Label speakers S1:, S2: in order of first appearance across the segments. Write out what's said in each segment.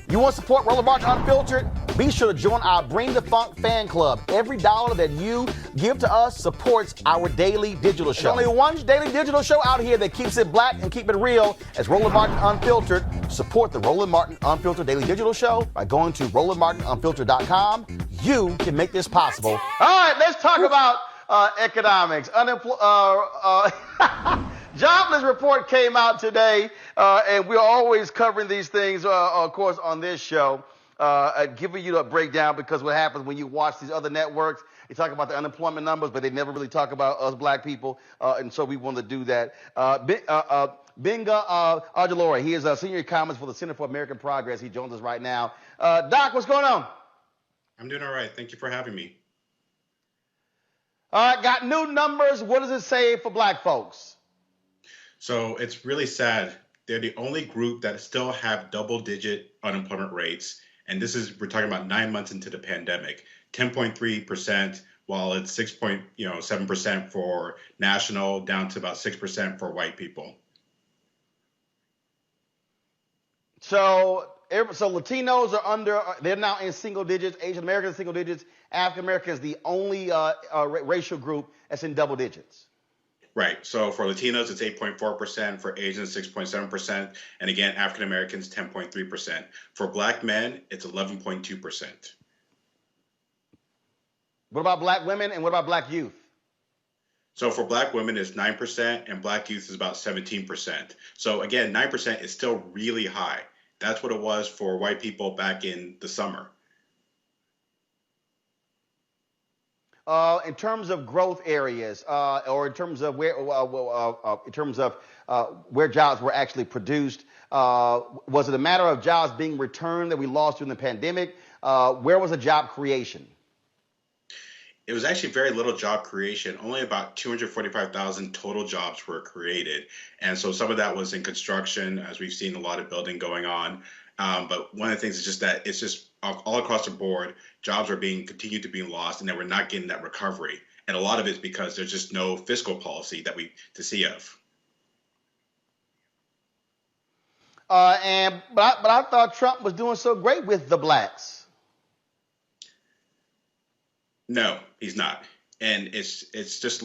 S1: You want to support Roland Martin Unfiltered? Be sure to join our Bring the Funk fan club. Every dollar that you give to us supports our daily digital show. There's only one daily digital show out here that keeps it black and keep it real as Roland Martin Unfiltered. Support the Roland Martin Unfiltered daily digital show by going to RolandMartinUnfiltered.com. You can make this possible. All right, let's talk about economics. Jobless report came out today, and we're always covering these things, of course, on this show, giving you a breakdown, because what happens when you watch these other networks, they talk about the unemployment numbers, but they never really talk about us black people, and so we want to do that. Benguh Ajiloray, he is a senior economist for the Center for American Progress. He joins us right now. Doc, what's going on?
S2: I'm doing all right. Thank you for having me.
S1: All right, got new numbers. What does it say for black folks?
S2: So it's really sad. They're the only group that still have double-digit unemployment rates, and we're talking about 9 months into the pandemic. 10.3%, while it's 6.7% for national, down to about 6% for white people.
S1: So Latinos are they're now in single digits. Asian Americans single digits. African Americans the only racial group that's in double digits.
S2: Right. So for Latinos, it's 8.4%. For Asians, 6.7%. And again, African Americans, 10.3%. For black men, it's 11.2%.
S1: What about black women and what about black youth?
S2: So for black women, it's 9%, and black youth is about 17%. So again, 9% is still really high. That's what it was for white people back in the summer.
S1: In terms of growth areas, or in terms of where jobs were actually produced, was it a matter of jobs being returned that we lost during the pandemic? Where was the job creation?
S2: It was actually very little job creation. Only about 245,000 total jobs were created. And so some of that was in construction, as we've seen a lot of building going on. But one of the things is just that it's just all across the board, jobs are continued to be lost, and that we're not getting that recovery. And a lot of it's because there's just no fiscal policy to see of.
S1: But I thought Trump was doing so great with the blacks.
S2: No, he's not. And it's just,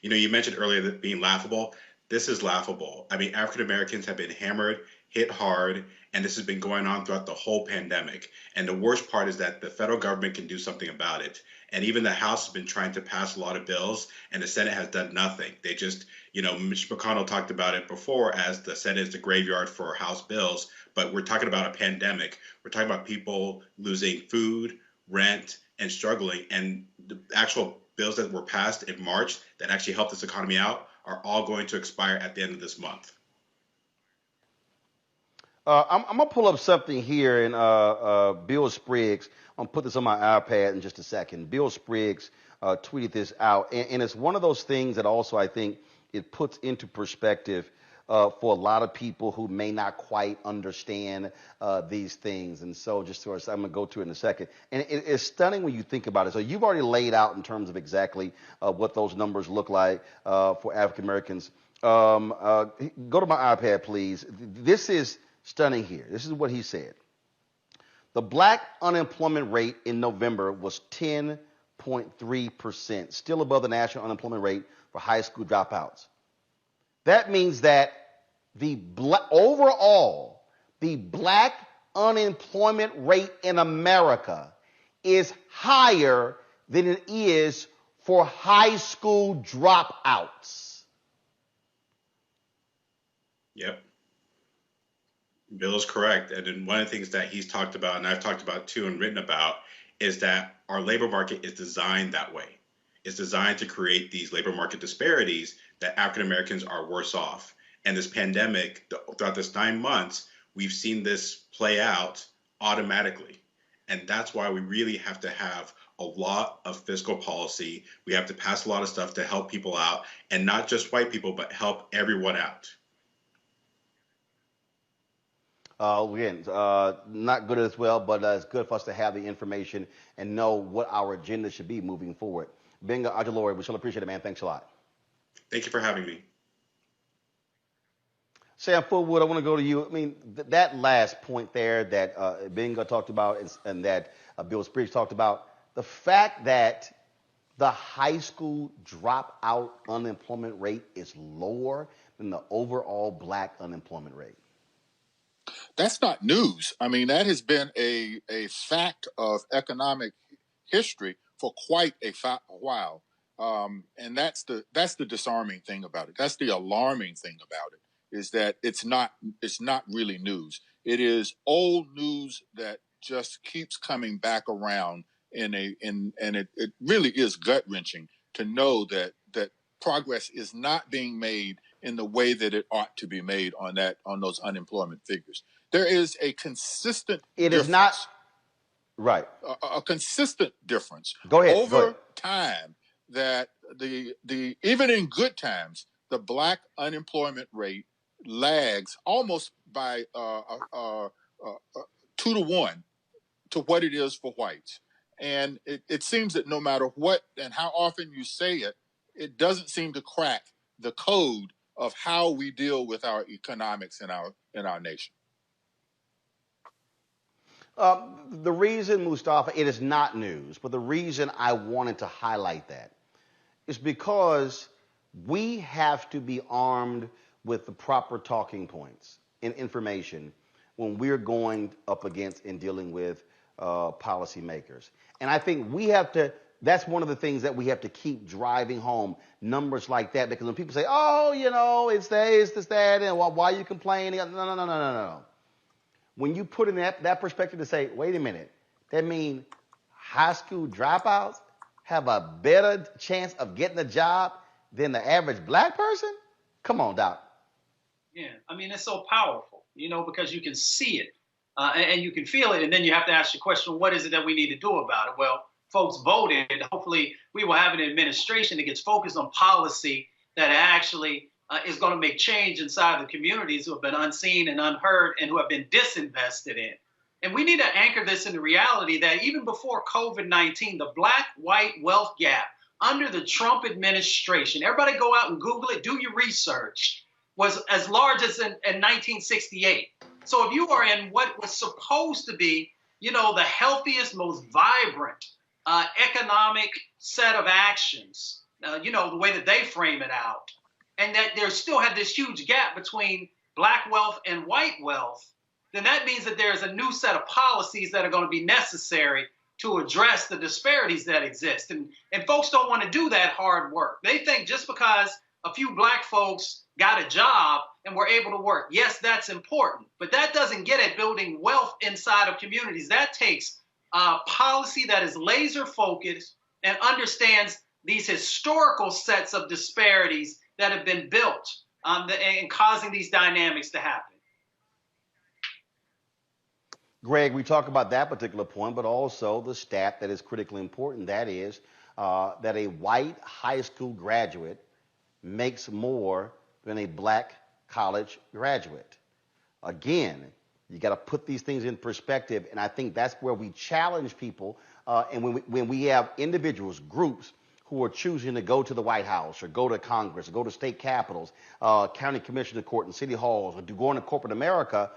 S2: you mentioned earlier that being laughable. This is laughable. I mean, African Americans have been hammered, hit hard, and this has been going on throughout the whole pandemic. And the worst part is that the federal government can do something about it. And even the House has been trying to pass a lot of bills, and the Senate has done nothing. They just, Mitch McConnell talked about it before as the Senate is the graveyard for House bills, but we're talking about a pandemic. We're talking about people losing food, rent, and struggling. And the actual bills that were passed in March that actually helped this economy out are all going to expire at the end of this month.
S1: I'm going to pull up something here, and Bill Spriggs, I'm going to put this on my iPad in just a second. Bill Spriggs tweeted this out, and it's one of those things that also I think it puts into perspective for a lot of people who may not quite understand these things. And so I'm going to go to it in a second. And it's stunning when you think about it. So you've already laid out in terms of exactly what those numbers look like for African Americans. Go to my iPad, please. This is stunning here. This is what he said. The black unemployment rate in November was 10.3%, still above the national unemployment rate for high school dropouts. That means that overall, the black unemployment rate in America is higher than it is for high school dropouts.
S2: Yep. Bill is correct. And then one of the things that he's talked about, and I've talked about too and written about, is that our labor market is designed that way. It's designed to create these labor market disparities that African Americans are worse off. And this pandemic, throughout this 9 months, we've seen this play out automatically. And that's why we really have to have a lot of fiscal policy. We have to pass a lot of stuff to help people out, and not just white people, but help everyone out.
S1: Again, not good as well, but it's good for us to have the information and know what our agenda should be moving forward. Benguh Ajiloray, we shall appreciate it, man. Thanks a lot.
S2: Thank you for having me.
S1: Sam Fullwood, I want to go to you. I mean, that last point there that Benguh talked about and that Bill Spriggs talked about, the fact that the high school dropout unemployment rate is lower than the overall black unemployment rate.
S3: That's not news. I mean, that has been a fact of economic history for quite a while. And that's the disarming thing about it. That's the alarming thing about it, is that it's not really news. It is old news that just keeps coming back around and it really is gut wrenching to know that progress is not being made in the way that it ought to be made on those unemployment figures. There is a consistent
S1: It
S3: difference.
S1: Is not right.
S3: A consistent difference
S1: over
S3: time, that the even in good times, the black unemployment rate lags almost by 2 to 1 to what it is for whites. And it seems that no matter what and how often you say it, it doesn't seem to crack the code of how we deal with our economics in our nation.
S1: The reason, Mustafa, it is not news, but the reason I wanted to highlight that is because we have to be armed with the proper talking points and information when we're going up against and dealing with policymakers. And I think we have to, that's one of the things that we have to keep driving home, numbers like that, because when people say, oh, it's this, that, and why are you complaining? No. When you put in that perspective to say, wait a minute, that means high school dropouts have a better chance of getting a job than the average black person? Come on, Doc.
S4: Yeah, I mean, it's so powerful, because you can see it and you can feel it. And then you have to ask the question, what is it that we need to do about it? Well, folks voted. Hopefully, we will have an administration that gets focused on policy that actually is going to make change inside the communities who have been unseen and unheard and who have been disinvested in. And we need to anchor this in the reality that even before COVID-19, the black-white wealth gap under the Trump administration, everybody go out and Google it, do your research, was as large as in 1968. So if you are in what was supposed to be, the healthiest, most vibrant economic set of actions, the way that they frame it out, and that there still had this huge gap between black wealth and white wealth, then that means that there's a new set of policies that are going to be necessary to address the disparities that exist. And folks don't want to do that hard work. They think just because a few black folks got a job and were able to work, yes, that's important, but that doesn't get at building wealth inside of communities. That takes policy that is laser focused and understands these historical sets of disparities that have been built and causing these dynamics to happen.
S1: Greg, we talk about that particular point, but also the stat that is critically important. That is that a white high school graduate makes more than a black college graduate. Again, you got to put these things in perspective, and I think that's where we challenge people. And when we have individuals, groups, who are choosing to go to the White House or go to Congress or go to state capitals, county commissioner court and city halls, or to go into corporate America,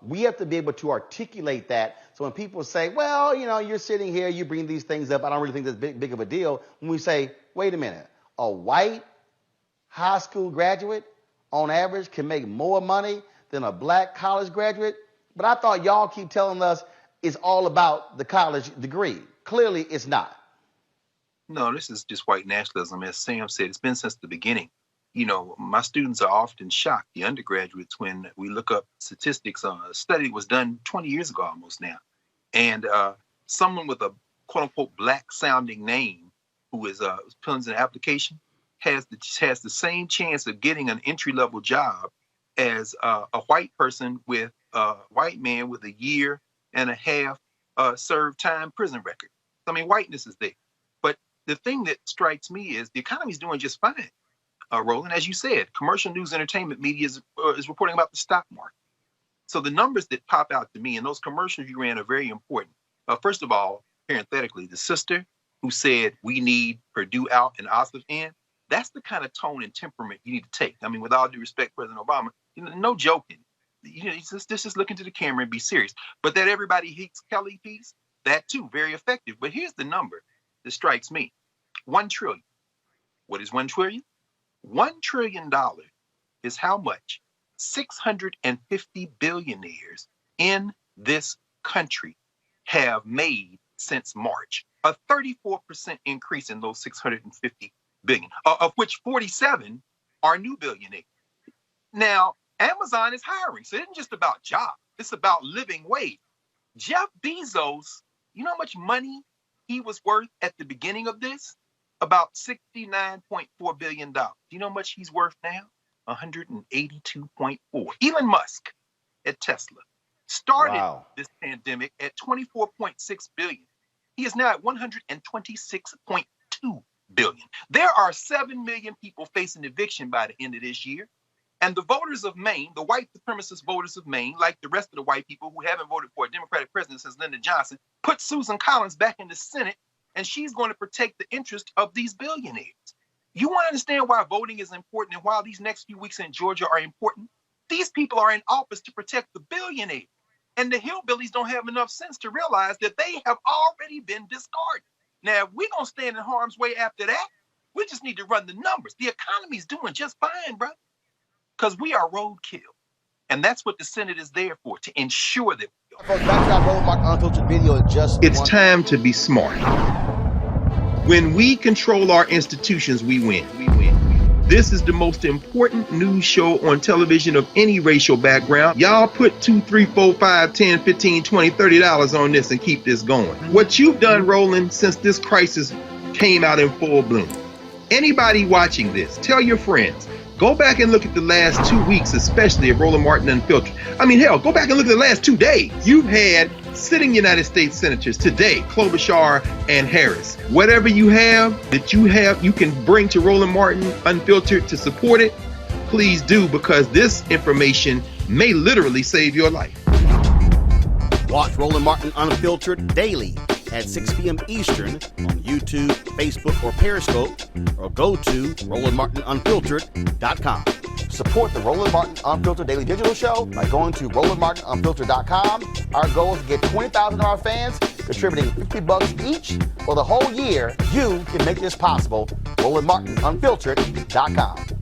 S1: we have to be able to articulate that. So when people say, well, you're sitting here, you bring these things up, I don't really think that's big of a deal. When we say, wait a minute, a white high school graduate on average can make more money than a black college graduate. But I thought y'all keep telling us it's all about the college degree. Clearly it's not.
S5: No, this is just white nationalism. As Sam said, it's been since the beginning. My students are often shocked, the undergraduates, when we look up statistics. A study was done 20 years ago almost now. And someone with a quote unquote black sounding name who is fills an application has the same chance of getting an entry level job as a white person with a white man with a year and a half served time prison record. I mean, whiteness is there. But the thing that strikes me is the economy is doing just fine, Roland. As you said, commercial news entertainment media is reporting about the stock market. So the numbers that pop out to me, and those commercials you ran are very important. First of all, parenthetically, the sister who said we need Purdue out and Ossoff in, that's the kind of tone and temperament you need to take. I mean, with all due respect, President Obama, No joking. Just look into the camera and be serious. But that everybody hates Kelly piece, that too, very effective. But here's the number that strikes me. 1 trillion. What is 1 trillion? $1 trillion is how much 650 billionaires in this country have made since March. A 34% increase in those 650 billion, of which 47 are new billionaires. Now, Amazon is hiring, so it isn't just about jobs. It's about living wage. Jeff Bezos, you know how much money he was worth at the beginning of this? About $69.4 billion. Do you know how much he's worth now? 182.4. Elon Musk at Tesla started this pandemic at 24.6 billion. He is now at 126.2 billion. There are 7 million people facing eviction by the end of this year. And the voters of Maine, the white supremacist voters of Maine, like the rest of the white people who haven't voted for a Democratic president since Lyndon Johnson, put Susan Collins back in the Senate, and she's going to protect the interest of these billionaires. You want to understand why voting is important and why these next few weeks in Georgia are important? These people are in office to protect the billionaires. And the hillbillies don't have enough sense to realize that they have already been discarded. Now, if we're going to stand in harm's way after that, we just need to run the numbers. The economy's doing just fine, brother. Because we are roadkill. And that's what the Senate is there for, to ensure that we are.
S6: It's time to be smart. When we control our institutions, we win. This is the most important news show on television of any racial background. Y'all put $2, $3, $4, $5, $10, $15, $20, $30 on this and keep this going. What you've done, Roland, since this crisis came out in full bloom. Anybody watching this, tell your friends. Go back and look at the last 2 weeks, especially of Roland Martin Unfiltered. I mean, hell, go back and look at the last 2 days. You've had sitting United States senators today, Klobuchar and Harris. Whatever you have that you can bring to Roland Martin Unfiltered to support it, please do, because this information may literally save your life.
S1: Watch Roland Martin Unfiltered daily at 6 p.m. Eastern on YouTube, Facebook, or Periscope, or go to RolandMartinUnfiltered.com. Support the Roland Martin Unfiltered Daily Digital Show by going to RolandMartinUnfiltered.com. Our goal is to get 20,000 of our fans contributing $50 each for the whole year. You can make this possible. RolandMartinUnfiltered.com.